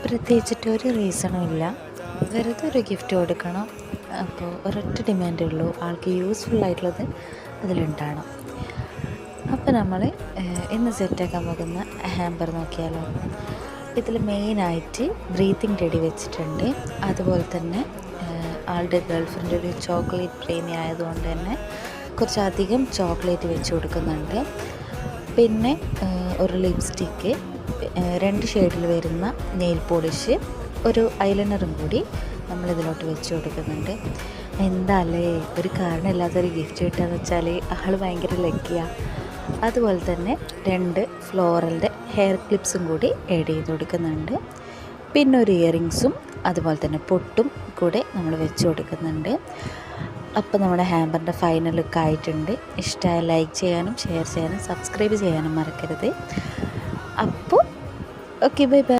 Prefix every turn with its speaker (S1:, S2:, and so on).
S1: പ്രത്യേകിച്ചിട്ടൊരു റീസണും ഇല്ല, വെറുതെ ഒരു ഗിഫ്റ്റ് കൊടുക്കണം. അപ്പോൾ ഒരൊറ്റ ഡിമാൻഡേ ഉള്ളൂ, ആൾക്ക് യൂസ്ഫുള്ളായിട്ടുള്ളത് അതിലുണ്ടാകണം. അപ്പോൾ നമ്മൾ ഇന്ന് സെറ്റാക്കാൻ പോകുന്ന ഹാമ്പർ നോക്കിയാലോ. ഇതിൽ മെയിനായിട്ട് ബ്രീത്തിങ് ടെഡി വെച്ചിട്ടുണ്ട്. അതുപോലെ തന്നെ ആളുടെ ഗേൾഫ്രണ്ട് ഒരു ചോക്ലേറ്റ് പ്രേമി ആയതുകൊണ്ട് തന്നെ കുറച്ചധികം ചോക്ലേറ്റ് വെച്ച് കൊടുക്കുന്നുണ്ട്. പിന്നെ ഒരു ലിപ്സ്റ്റിക്ക്, 2 ഷെയ്ഡിൽ വരുന്ന നെയിൽ പോളിഷ്, ഒരു ഐലൈനറും കൂടി നമ്മളിതിലോട്ട് വെച്ച് കൊടുക്കുന്നുണ്ട്. എന്താല്ലേ ഒരു കാരണമില്ലാത്തൊരു ഗിഫ്റ്റ് കിട്ടുകയെന്ന് വെച്ചാൽ ആൾ ഭയങ്കര ലക്കിയാണ്. അതുപോലെ തന്നെ 2 ഫ്ലോറലിൻ്റെ ഹെയർ ക്ലിപ്സും കൂടി ആഡ് ചെയ്ത് കൊടുക്കുന്നുണ്ട്. പിന്നെ ഒരു ഇയറിങ്സും അതുപോലെ തന്നെ പൊട്ടും കൂടെ നമ്മൾ വെച്ച് കൊടുക്കുന്നുണ്ട്. അപ്പോൾ നമ്മുടെ ഹാമ്പറിൻ്റെ ഫൈനൽ ലുക്ക് ആയിട്ടുണ്ട്. ഇഷ്ടമായ ലൈക്ക് ചെയ്യാനും ഷെയർ ചെയ്യാനും സബ്സ്ക്രൈബ് ചെയ്യാനും മറക്കരുത്. അപ്പോൾ ഓക്കെ, ബൈ ബൈ.